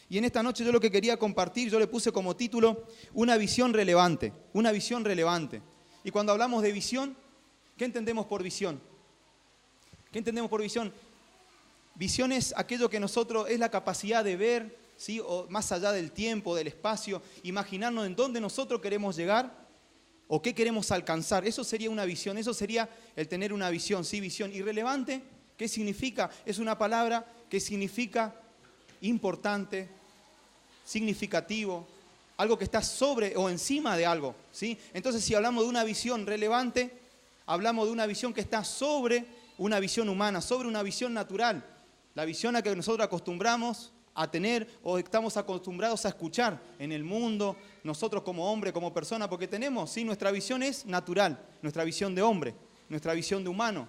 Y en esta noche yo lo que quería compartir, yo le puse como título, una visión relevante, una visión relevante. Y cuando hablamos de visión, ¿qué entendemos por visión? ¿Qué entendemos por visión? Visión es aquello que nosotros, es la capacidad de ver, ¿sí? O más allá del tiempo, del espacio, imaginarnos en dónde nosotros queremos llegar o qué queremos alcanzar. Eso sería una visión, eso sería el tener una visión, ¿sí? Visión. ¿Y relevante? ¿Qué significa? Es una palabra que significa importante, significativo, algo que está sobre o encima de algo, ¿sí? Entonces, si hablamos de una visión relevante, hablamos de una visión que está sobre una visión humana, sobre una visión natural, la visión a que nosotros acostumbramos a tener o estamos acostumbrados a escuchar en el mundo, nosotros como hombre, como persona, porque tenemos, ¿sí? Nuestra visión es natural, nuestra visión de hombre, nuestra visión de humano,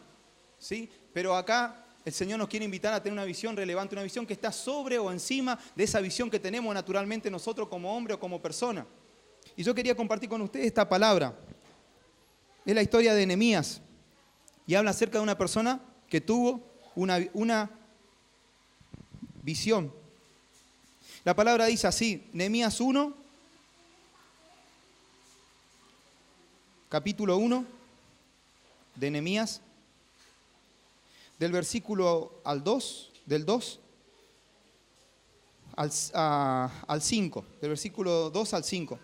¿sí? Pero acá el Señor nos quiere invitar a tener una visión relevante, una visión que está sobre o encima de esa visión que tenemos naturalmente nosotros como hombre o como persona. Y yo quería compartir con ustedes esta palabra. Es la historia de Nehemías y habla acerca de una persona que tuvo una visión. La palabra dice así, Nehemías 1, capítulo 1 de Nehemías, del versículo al 2, del 2 al 5, del versículo 2 al 5.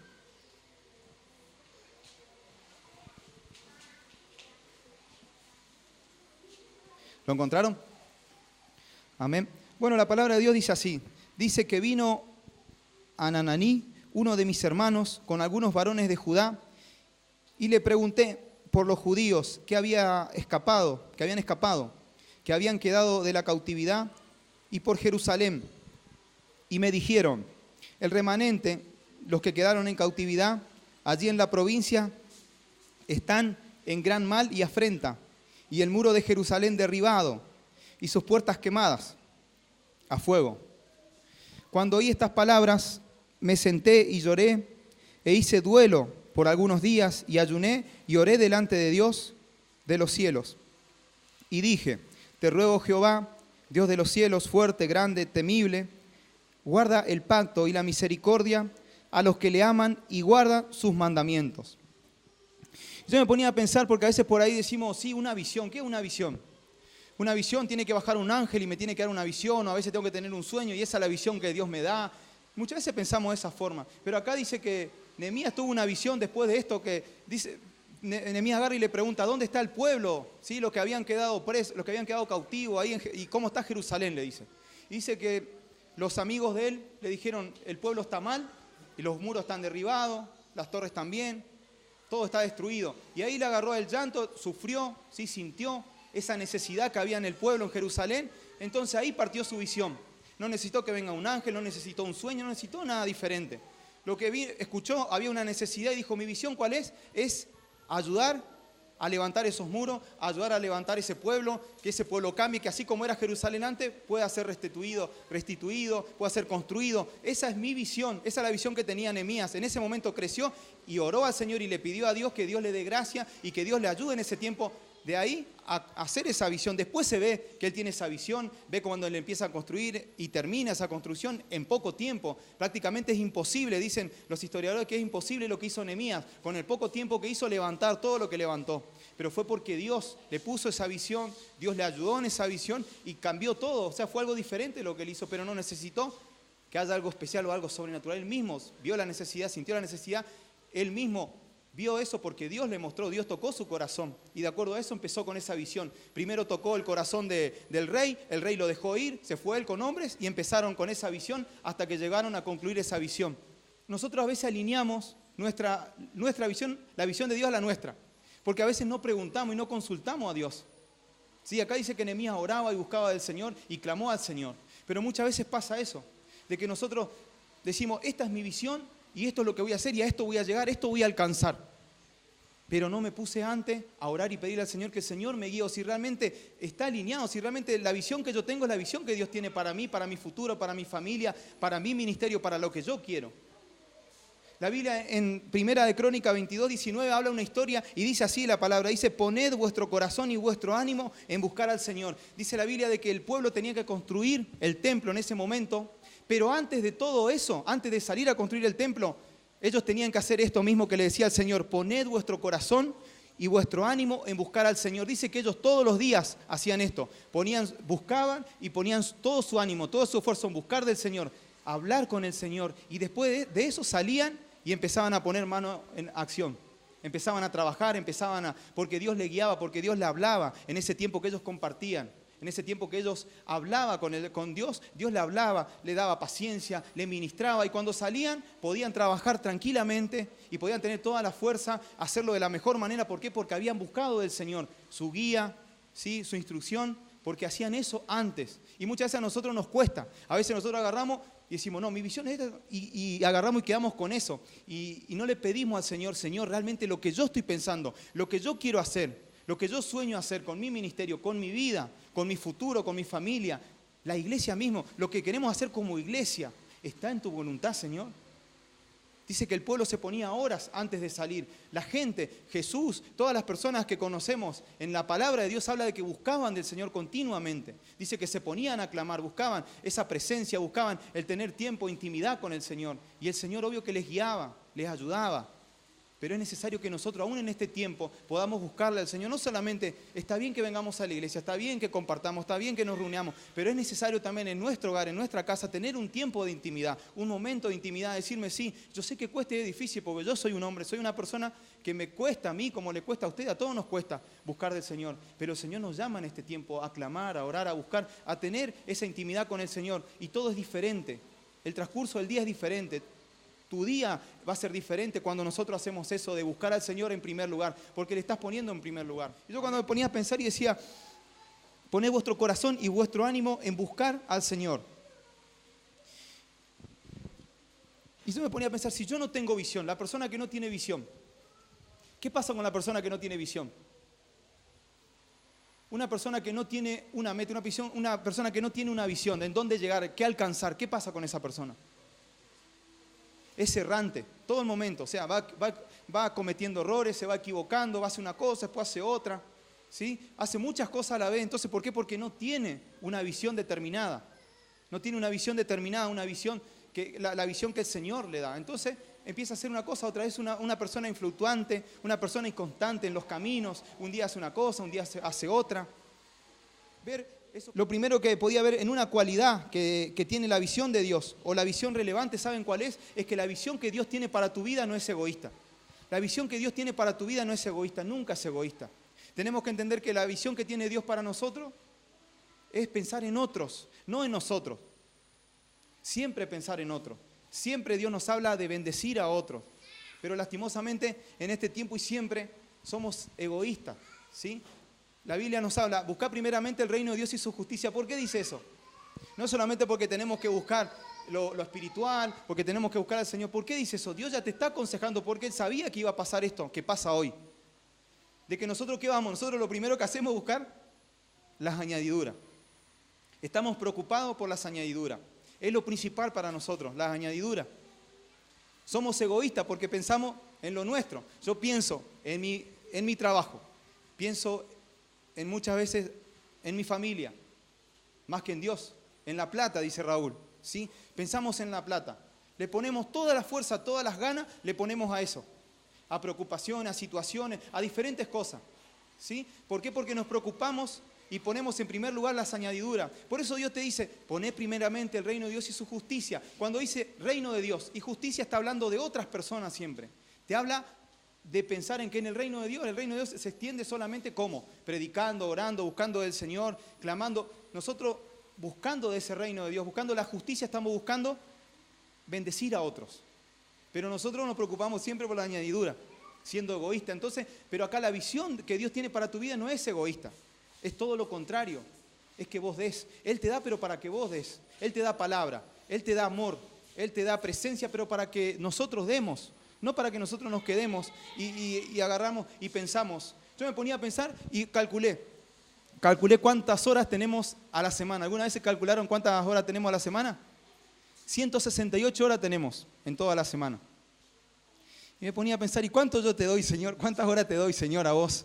¿Lo encontraron? Amén. Bueno, la palabra de Dios dice así. Dice que vino Anananí, uno de mis hermanos, con algunos varones de Judá, y le pregunté por los judíos que habían escapado, que habían quedado de la cautividad, y por Jerusalén. Y me dijeron, el remanente, los que quedaron en cautividad, allí en la provincia, están en gran mal y afrenta, y el muro de Jerusalén derribado, y sus puertas quemadas a fuego. Cuando oí estas palabras, me senté y lloré, e hice duelo por algunos días, y ayuné y oré delante de Dios de los cielos. Y dije, te ruego Jehová, Dios de los cielos, fuerte, grande, temible, guarda el pacto y la misericordia a los que le aman y guarda sus mandamientos. Yo me ponía a pensar, porque a veces por ahí decimos, sí, una visión. ¿Qué es una visión? Una visión tiene que bajar un ángel y me tiene que dar una visión, o a veces tengo que tener un sueño y esa es la visión que Dios me da. Muchas veces pensamos de esa forma, pero acá dice que Nehemías tuvo una visión después de esto, que dice, Nehemías agarra y le pregunta, ¿dónde está el pueblo? ¿Sí? Los que habían quedado presos, los que habían quedado cautivos ahí, y ¿cómo está Jerusalén? Le dice. Y dice que los amigos de él le dijeron, el pueblo está mal, y los muros están derribados, las torres también, todo está destruido. Y ahí le agarró el llanto, sufrió, ¿sí? Sintió esa necesidad que había en el pueblo, en Jerusalén. Entonces ahí partió su visión. No necesitó que venga un ángel, no necesitó un sueño, no necesitó nada diferente. Lo que escuchó, había una necesidad y dijo, mi visión ¿cuál es? Es ayudar a levantar esos muros, ayudar a levantar ese pueblo, que ese pueblo cambie, que así como era Jerusalén antes, pueda ser restituido, pueda ser construido. Esa es mi visión, esa es la visión que tenía Nehemías. En ese momento creció y oró al Señor y le pidió a Dios que Dios le dé gracia y que Dios le ayude en ese tiempo. De ahí a hacer esa visión. Después se ve que él tiene esa visión, ve cuando él empieza a construir y termina esa construcción en poco tiempo. Prácticamente es imposible, dicen los historiadores, que es imposible lo que hizo Nehemías, con el poco tiempo que hizo levantar todo lo que levantó. Pero fue porque Dios le puso esa visión, Dios le ayudó en esa visión y cambió todo. O sea, fue algo diferente lo que él hizo, pero no necesitó que haya algo especial o algo sobrenatural. Él mismo vio la necesidad, sintió la necesidad, él mismo vio eso porque Dios le mostró, Dios tocó su corazón y de acuerdo a eso empezó con esa visión. Primero tocó el corazón del rey, el rey lo dejó ir, se fue él con hombres y empezaron con esa visión hasta que llegaron a concluir esa visión. Nosotros a veces alineamos nuestra visión, la visión de Dios a la nuestra, porque a veces no preguntamos y no consultamos a Dios. Sí, acá dice que Nehemías oraba y buscaba del Señor y clamó al Señor, pero muchas veces pasa eso, de que nosotros decimos, esta es mi visión, y esto es lo que voy a hacer, y a esto voy a llegar, esto voy a alcanzar. Pero no me puse antes a orar y pedirle al Señor que el Señor me guíe, o si realmente está alineado, si realmente la visión que yo tengo es la visión que Dios tiene para mí, para mi futuro, para mi familia, para mi ministerio, para lo que yo quiero. La Biblia en Primera de Crónica 22, 19 habla una historia y dice así la palabra, dice, poned vuestro corazón y vuestro ánimo en buscar al Señor. Dice la Biblia de que el pueblo tenía que construir el templo en ese momento, pero antes de todo eso, antes de salir a construir el templo, ellos tenían que hacer esto mismo que le decía el Señor, poned vuestro corazón y vuestro ánimo en buscar al Señor. Dice que ellos todos los días hacían esto, buscaban y ponían todo su ánimo, todo su esfuerzo en buscar del Señor, hablar con el Señor, y después de eso salían y empezaban a poner mano en acción. Empezaban a trabajar, porque Dios le guiaba, porque Dios le hablaba en ese tiempo que ellos compartían. En ese tiempo que ellos hablaban con Dios, Dios le hablaba, le daba paciencia, le ministraba, y cuando salían podían trabajar tranquilamente y podían tener toda la fuerza, hacerlo de la mejor manera. ¿Por qué? Porque habían buscado del Señor su guía, ¿sí? Su instrucción, porque hacían eso antes. Y muchas veces a nosotros nos cuesta. A veces nosotros agarramos y decimos, no, mi visión es esta, y agarramos y quedamos con eso. Y no le pedimos al Señor, Señor, realmente lo que yo estoy pensando, lo que yo quiero hacer, lo que yo sueño hacer con mi ministerio, con mi vida, con mi futuro, con mi familia, la iglesia mismo, lo que queremos hacer como iglesia, ¿está en tu voluntad, Señor? Dice que el pueblo se ponía horas antes de salir. La gente, Jesús, todas las personas que conocemos en la palabra de Dios habla de que buscaban del Señor continuamente. Dice que se ponían a clamar, buscaban esa presencia, buscaban el tener tiempo, intimidad con el Señor. Y el Señor obvio que les guiaba, les ayudaba. Pero es necesario que nosotros, aún en este tiempo, podamos buscarle al Señor. No solamente está bien que vengamos a la iglesia, está bien que compartamos, está bien que nos reunamos, pero es necesario también en nuestro hogar, en nuestra casa, tener un tiempo de intimidad, un momento de intimidad, decirme, sí, yo sé que cuesta y es difícil, porque yo soy un hombre, soy una persona que me cuesta a mí, como le cuesta a usted, a todos nos cuesta buscar del Señor. Pero el Señor nos llama en este tiempo a clamar, a orar, a buscar, a tener esa intimidad con el Señor. Y todo es diferente, el transcurso del día es diferente. Tu día va a ser diferente cuando nosotros hacemos eso de buscar al Señor en primer lugar, porque le estás poniendo en primer lugar. Y yo cuando me ponía a pensar y decía, poned vuestro corazón y vuestro ánimo en buscar al Señor. Y yo me ponía a pensar, si yo no tengo visión, la persona que no tiene visión, ¿qué pasa con la persona que no tiene visión? Una persona que no tiene una meta, una visión, una persona que no tiene una visión de en dónde llegar, qué alcanzar, ¿qué pasa con esa persona? Es errante, todo el momento, o sea, va cometiendo errores, se va equivocando, va a hacer una cosa, después hace otra, ¿sí? Hace muchas cosas a la vez. Entonces, ¿por qué? Porque no tiene una visión determinada. No tiene una visión determinada, una visión la visión que el Señor le da. Entonces, empieza a hacer una cosa, otra vez una persona influctuante, una persona inconstante en los caminos. Un día hace una cosa, un día hace otra. Lo primero que podía ver en una cualidad que tiene la visión de Dios, o la visión relevante, ¿saben cuál es? Es que la visión que Dios tiene para tu vida no es egoísta. La visión que Dios tiene para tu vida no es egoísta, nunca es egoísta. Tenemos que entender que la visión que tiene Dios para nosotros es pensar en otros, no en nosotros. Siempre pensar en otros. Siempre Dios nos habla de bendecir a otros. Pero lastimosamente en este tiempo y siempre somos egoístas, ¿sí? La Biblia nos habla, buscar primeramente el reino de Dios y su justicia. ¿Por qué dice eso? No solamente porque tenemos que buscar lo espiritual, porque tenemos que buscar al Señor. ¿Por qué dice eso? Dios ya te está aconsejando porque Él sabía que iba a pasar esto, que pasa hoy. De que nosotros, ¿qué vamos? Nosotros lo primero que hacemos es buscar las añadiduras. Estamos preocupados por las añadiduras. Es lo principal para nosotros, las añadiduras. Somos egoístas porque pensamos en lo nuestro. Yo pienso en mi trabajo, pienso muchas veces en mi familia, más que en Dios, en la plata, dice Raúl, ¿sí? Pensamos en la plata, le ponemos toda la fuerza, todas las ganas, le ponemos a eso, a preocupaciones, a situaciones, a diferentes cosas, ¿sí? ¿Por qué? Porque nos preocupamos y ponemos en primer lugar las añadiduras. Por eso Dios te dice, poned primeramente el reino de Dios y su justicia. Cuando dice reino de Dios y justicia está hablando de otras personas siempre, te habla de pensar en que en el reino de Dios se extiende solamente ¿cómo? Predicando, orando, buscando del Señor, clamando. Nosotros buscando de ese reino de Dios, buscando la justicia, estamos buscando bendecir a otros. Pero nosotros nos preocupamos siempre por la añadidura, siendo egoísta. Entonces, pero acá la visión que Dios tiene para tu vida no es egoísta, es todo lo contrario, es que vos des. Él te da, pero para que vos des. Él te da palabra, Él te da amor, Él te da presencia, pero para que nosotros demos. No para que nosotros nos quedemos y agarramos y pensamos. Yo me ponía a pensar y calculé cuántas horas tenemos a la semana. ¿Alguna vez se calcularon cuántas horas tenemos a la semana? 168 horas tenemos en toda la semana. Y me ponía a pensar, ¿y cuánto yo te doy, Señor? ¿Cuántas horas te doy, Señor, a vos?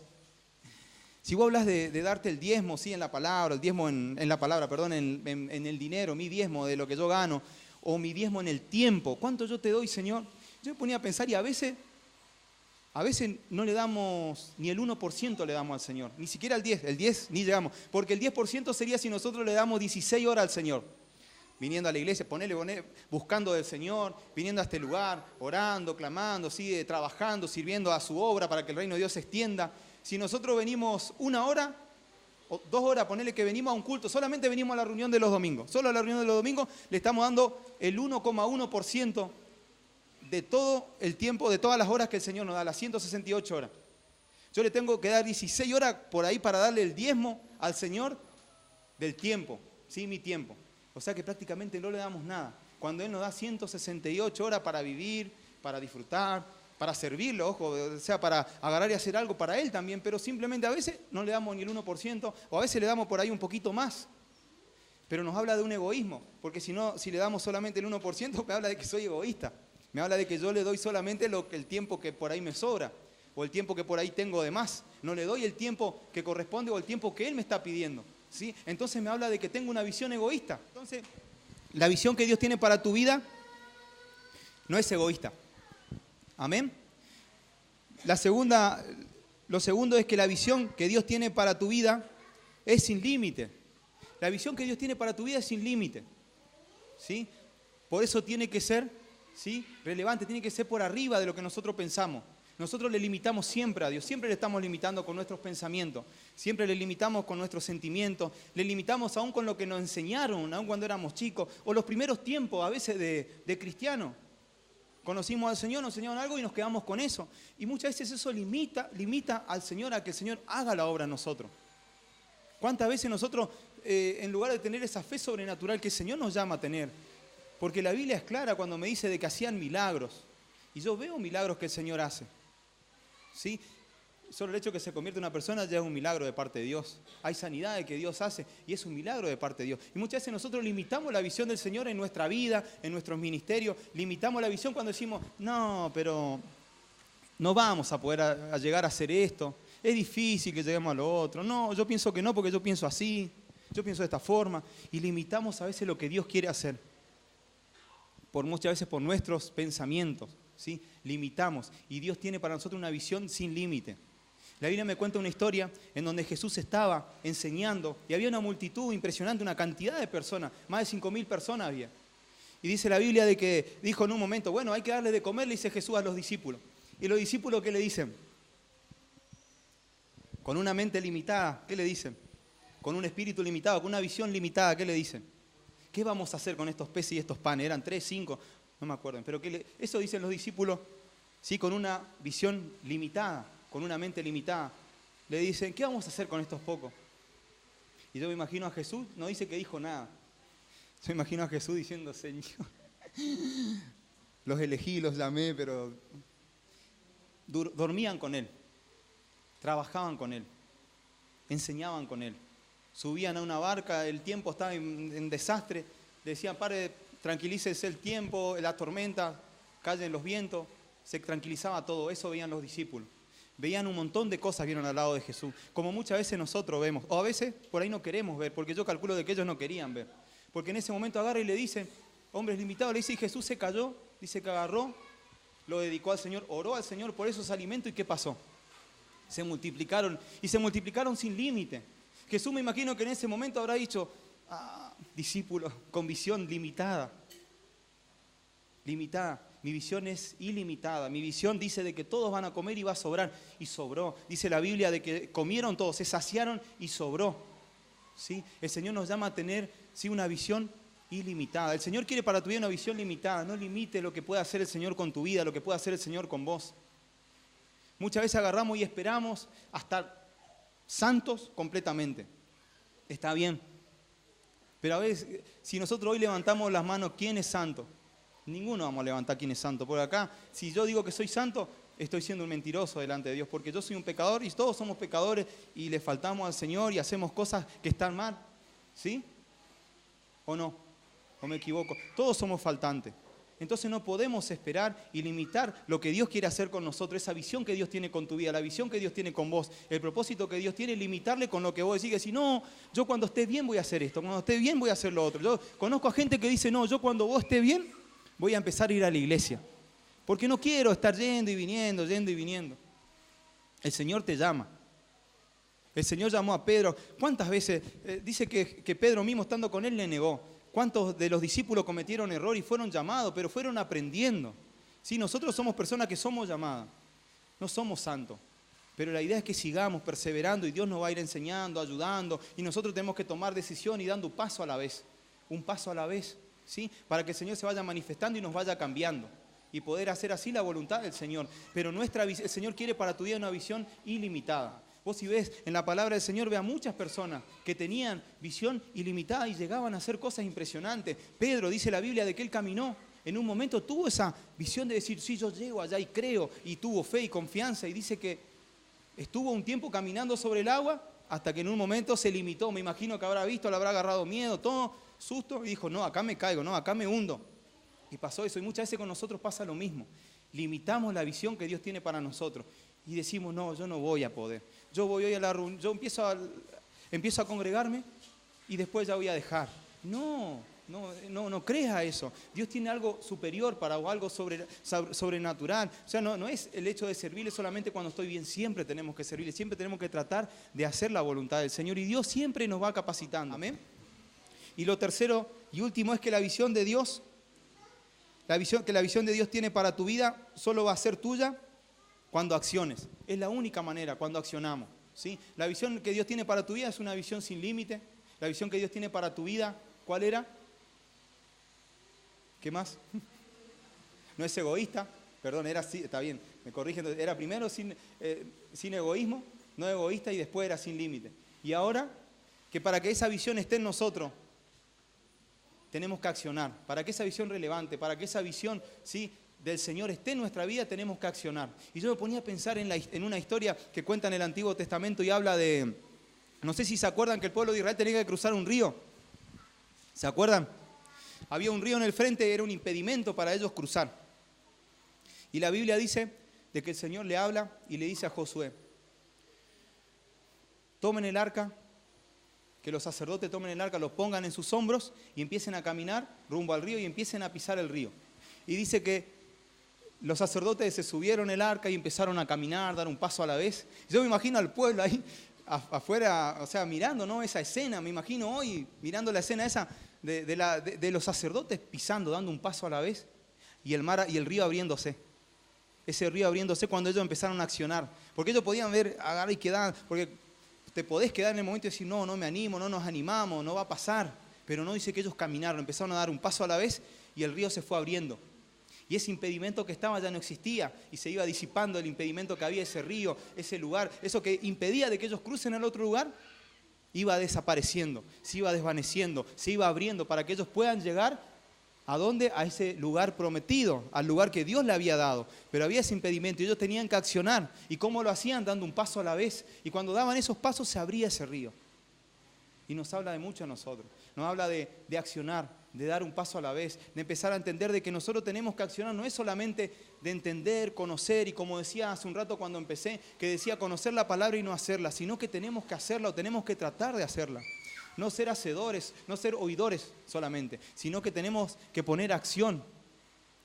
Si vos hablas de darte el diezmo, sí, en la palabra, el diezmo en la palabra, perdón, en el dinero, mi diezmo de lo que yo gano, o mi diezmo en el tiempo, ¿cuánto yo te doy, Señor? Yo me ponía a pensar y a veces no le damos, ni el 1% le damos al Señor, ni siquiera el 10 ni llegamos, porque el 10% sería si nosotros le damos 16 horas al Señor. Viniendo a la iglesia, buscando del Señor, viniendo a este lugar, orando, clamando, ¿sí? Trabajando, sirviendo a su obra para que el reino de Dios se extienda. Si nosotros venimos 1 hora o 2 horas, ponele que venimos a un culto, solamente venimos a la reunión de los domingos. Solo a la reunión de los domingos le estamos dando el 1,1% de todo el tiempo, de todas las horas que el Señor nos da, las 168 horas. Yo le tengo que dar 16 horas por ahí para darle el diezmo al Señor del tiempo, ¿sí? Mi tiempo. O sea que prácticamente no le damos nada. Cuando Él nos da 168 horas para vivir, para disfrutar, para servirlo, ojo, o sea, para agarrar y hacer algo para Él también, pero simplemente a veces no le damos ni el 1%, o a veces le damos por ahí un poquito más. Pero nos habla de un egoísmo, porque si le damos solamente el 1%, me habla de que soy egoísta. Me habla de que yo le doy solamente el tiempo que por ahí me sobra, o el tiempo que por ahí tengo de más. No le doy el tiempo que corresponde o el tiempo que Él me está pidiendo. ¿Sí? Entonces me habla de que tengo una visión egoísta. Entonces, la visión que Dios tiene para tu vida no es egoísta. Amén. Lo segundo es que la visión que Dios tiene para tu vida es sin límite. La visión que Dios tiene para tu vida es sin límite. ¿Sí? Por eso tiene que ser, ¿sí? relevante, tiene que ser por arriba de lo que nosotros pensamos. Nosotros le limitamos siempre a Dios, siempre le estamos limitando con nuestros pensamientos, siempre le limitamos con nuestros sentimientos, le limitamos aún con lo que nos enseñaron, aún cuando éramos chicos, o los primeros tiempos a veces de cristianos. Conocimos al Señor, nos enseñaron algo y nos quedamos con eso. Y muchas veces eso limita al Señor a que el Señor haga la obra en nosotros. ¿Cuántas veces nosotros, en lugar de tener esa fe sobrenatural que el Señor nos llama a tener, porque la Biblia es clara cuando me dice de que hacían milagros, y yo veo milagros que el Señor hace, ¿sí? Solo el hecho de que se convierte en una persona ya es un milagro de parte de Dios. Hay sanidades que Dios hace y es un milagro de parte de Dios. Y muchas veces nosotros limitamos la visión del Señor en nuestra vida, en nuestros ministerios. Limitamos la visión cuando decimos, no, pero no vamos a poder a llegar a hacer esto. Es difícil que lleguemos a lo otro. No, yo pienso que no porque yo pienso así. Yo pienso de esta forma. Y limitamos a veces lo que Dios quiere hacer. Muchas veces por nuestros pensamientos. ¿Sí? Limitamos. Y Dios tiene para nosotros una visión sin límite. La Biblia me cuenta una historia en donde Jesús estaba enseñando y había una multitud impresionante, una cantidad de personas, más de 5.000 personas había. Y dice la Biblia de que dijo en un momento, bueno, hay que darle de comer, le dice Jesús a los discípulos. Y los discípulos, ¿qué le dicen? Con una mente limitada, ¿qué le dicen? Con un espíritu limitado, con una visión limitada, ¿qué le dicen? ¿Qué vamos a hacer con estos peces y estos panes? Eran 3, 5, no me acuerdo, pero eso dicen los discípulos, sí, con una visión limitada, con una mente limitada. Le dicen, ¿qué vamos a hacer con estos pocos? Y yo me imagino a Jesús, no dice que dijo nada. Yo me imagino a Jesús diciendo, Señor, los elegí, los llamé, pero dormían con Él, trabajaban con Él, enseñaban con Él, subían a una barca, el tiempo estaba en desastre, le decían, pare, tranquilícese el tiempo, la tormenta, callen los vientos, se tranquilizaba todo, eso veían los discípulos. Veían un montón de cosas, vieron al lado de Jesús, como muchas veces nosotros vemos, o a veces por ahí no queremos ver, porque yo calculo de que ellos no querían ver, porque en ese momento agarra y le dice, hombres limitados, le dice, y Jesús se cayó, dice que agarró, lo dedicó al Señor, oró al Señor por esos alimentos, ¿y qué pasó? Se multiplicaron, y se multiplicaron sin límite. Jesús me imagino que en ese momento habrá dicho, discípulos con visión limitada, mi visión es ilimitada, mi visión dice de que todos van a comer y va a sobrar, y sobró. Dice la Biblia de que comieron todos, se saciaron y sobró. ¿Sí? El Señor nos llama a tener, ¿sí?, una visión ilimitada. El Señor quiere para tu vida una visión limitada, no limite lo que pueda hacer el Señor con tu vida, lo que pueda hacer el Señor con vos. Muchas veces agarramos y esperamos a estar santos completamente. Está bien, pero a veces, si nosotros hoy levantamos las manos, ¿quién es santo? Ninguno vamos a levantar quién es santo. Por acá, si yo digo que soy santo, estoy siendo un mentiroso delante de Dios, porque yo soy un pecador y todos somos pecadores y le faltamos al Señor y hacemos cosas que están mal. ¿Sí? ¿O no? ¿O me equivoco? Todos somos faltantes. Entonces no podemos esperar y limitar lo que Dios quiere hacer con nosotros, esa visión que Dios tiene con tu vida, la visión que Dios tiene con vos, el propósito que Dios tiene, limitarle con lo que vos decís, que si no, yo cuando esté bien voy a hacer esto, cuando esté bien voy a hacer lo otro. Yo conozco a gente que dice, no, yo cuando vos estés bien voy a empezar a ir a la iglesia, porque no quiero estar yendo y viniendo, yendo y viniendo. El Señor te llama. El Señor llamó a Pedro. ¿Cuántas veces? Dice que Pedro mismo estando con él le negó. ¿Cuántos de los discípulos cometieron error y fueron llamados, pero fueron aprendiendo? Sí, nosotros somos personas que somos llamadas, no somos santos. Pero la idea es que sigamos perseverando y Dios nos va a ir enseñando, ayudando, y nosotros tenemos que tomar decisión y dando un paso a la vez, ¿sí? Para que el Señor se vaya manifestando y nos vaya cambiando y poder hacer así la voluntad del Señor. Pero el Señor quiere para tu vida una visión ilimitada. Vos si ves en la palabra del Señor, ve a muchas personas que tenían visión ilimitada y llegaban a hacer cosas impresionantes. Pedro, dice la Biblia, de que él caminó. En un momento tuvo esa visión de decir, sí, yo llego allá y creo, y tuvo fe y confianza, y dice que estuvo un tiempo caminando sobre el agua hasta que en un momento se limitó. Me imagino que habrá visto, le habrá agarrado miedo, todo susto, y dijo, no, acá me caigo, no, acá me hundo. Y pasó eso, y muchas veces con nosotros pasa lo mismo. Limitamos la visión que Dios tiene para nosotros y decimos, no, yo no voy a poder. Yo voy hoy a la reunión, yo empiezo a congregarme y después ya voy a dejar. No creas eso. Dios tiene algo superior para vos, algo sobrenatural. O sea, no es el hecho de servirle solamente cuando estoy bien, siempre tenemos que servirle, siempre tenemos que tratar de hacer la voluntad del Señor y Dios siempre nos va capacitando. Amén. Y lo tercero y último es que la visión de Dios, la visión de Dios tiene para tu vida solo va a ser tuya cuando acciones. Es la única manera, cuando accionamos, ¿sí? La visión que Dios tiene para tu vida es una visión sin límite. La visión que Dios tiene para tu vida, ¿cuál era? ¿Qué más? No es egoísta, perdón, era así, está bien, me corrigen, era primero sin egoísmo, no egoísta, y después era sin límite. Y ahora, que para que esa visión esté en nosotros, tenemos que accionar. Para que esa visión relevante, para que esa visión, ¿sí?, del Señor esté en nuestra vida, tenemos que accionar. Y yo me ponía a pensar en una historia que cuenta en el Antiguo Testamento y habla de, no sé si se acuerdan que el pueblo de Israel tenía que cruzar un río. ¿Se acuerdan? Había un río en el frente, era un impedimento para ellos cruzar. Y la Biblia dice de que el Señor le habla y le dice a Josué, tomen el arca, que los sacerdotes tomen el arca, lo pongan en sus hombros y empiecen a caminar rumbo al río y empiecen a pisar el río. Y dice que los sacerdotes se subieron el arca y empezaron a caminar, dar un paso a la vez. Yo me imagino al pueblo ahí afuera, o sea, mirando, ¿no?, esa escena. Me imagino hoy mirando la escena esa de los sacerdotes pisando, dando un paso a la vez, y el mar y el río abriéndose. Ese río abriéndose cuando ellos empezaron a accionar. Porque ellos podían ver, agarrar y quedar, porque te podés quedar en el momento y decir, no me animo, no nos animamos, no va a pasar. Pero no, dice que ellos caminaron, empezaron a dar un paso a la vez y el río se fue abriendo. Y ese impedimento que estaba ya no existía y se iba disipando el impedimento que había, ese río, ese lugar, eso que impedía de que ellos crucen al otro lugar, iba desapareciendo, se iba desvaneciendo, se iba abriendo para que ellos puedan llegar ¿a dónde? A ese lugar prometido, al lugar que Dios le había dado. Pero había ese impedimento y ellos tenían que accionar. ¿Y cómo lo hacían? Dando un paso a la vez. Y cuando daban esos pasos se abría ese río. Y nos habla de mucho a nosotros. Nos habla de accionar, de dar un paso a la vez, de empezar a entender de que nosotros tenemos que accionar. No es solamente de entender, conocer, y como decía hace un rato cuando empecé, que decía conocer la palabra y no hacerla, sino que tenemos que hacerla o tenemos que tratar de hacerla. No ser hacedores, no ser oidores solamente, sino que tenemos que poner acción.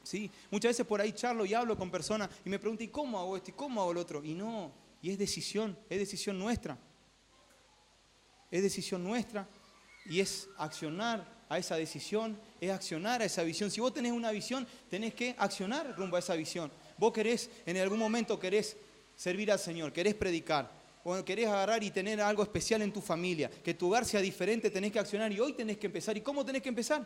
¿Sí? Muchas veces por ahí charlo y hablo con personas y me preguntan, ¿y cómo hago esto? ¿Y cómo hago lo otro? Y no, y es decisión nuestra. Es decisión nuestra y es accionar a esa decisión, es accionar a esa visión. Si vos tenés una visión, tenés que accionar rumbo a esa visión. Vos querés, en algún momento querés servir al Señor, querés predicar, o querés agarrar y tener algo especial en tu familia, que tu hogar sea diferente, tenés que accionar y hoy tenés que empezar. ¿Y cómo tenés que empezar?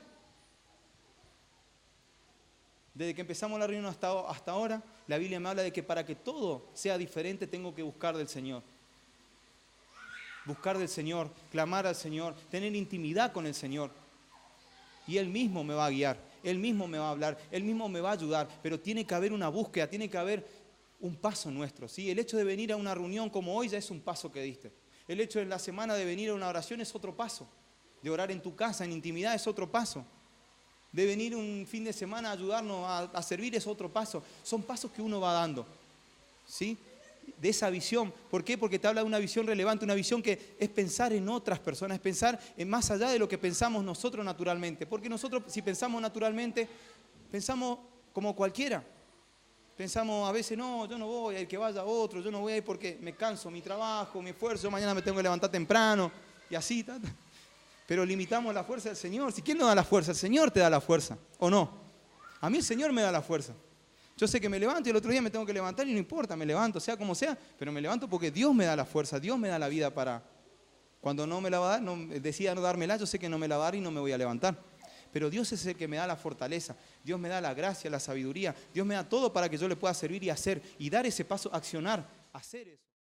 Desde que empezamos la reunión hasta ahora, la Biblia me habla de que para que todo sea diferente tengo que buscar del Señor. Buscar del Señor, clamar al Señor, tener intimidad con el Señor. Y Él mismo me va a guiar, Él mismo me va a hablar, Él mismo me va a ayudar, pero tiene que haber una búsqueda, tiene que haber un paso nuestro, ¿sí? El hecho de venir a una reunión como hoy ya es un paso que diste. El hecho de la semana de venir a una oración es otro paso. De orar en tu casa, en intimidad, es otro paso. de venir un fin de semana a ayudarnos a servir es otro paso. Son pasos que uno va dando, ¿sí? De esa visión. ¿Por qué? Porque te habla de una visión relevante, una visión que es pensar en otras personas, es pensar en más allá de lo que pensamos nosotros naturalmente. Porque nosotros, si pensamos naturalmente, pensamos como cualquiera. Pensamos a veces, no, yo no voy, el que vaya otro, yo no voy a ir porque me canso, mi trabajo, mi esfuerzo, mañana me tengo que levantar temprano y así. Pero limitamos la fuerza del Señor. Si ¿quién nos da la fuerza? El Señor te da la fuerza, ¿o no? A mí el Señor me da la fuerza. Yo sé que me levanto y el otro día me tengo que levantar y no importa, me levanto, sea como sea, pero me levanto porque Dios me da la fuerza, Dios me da la vida para... Cuando no me la va a dar, decida no dármela, yo sé que no me la va a dar y no me voy a levantar. Pero Dios es el que me da la fortaleza, Dios me da la gracia, la sabiduría, Dios me da todo para que yo le pueda servir y hacer, y dar ese paso, accionar, hacer eso.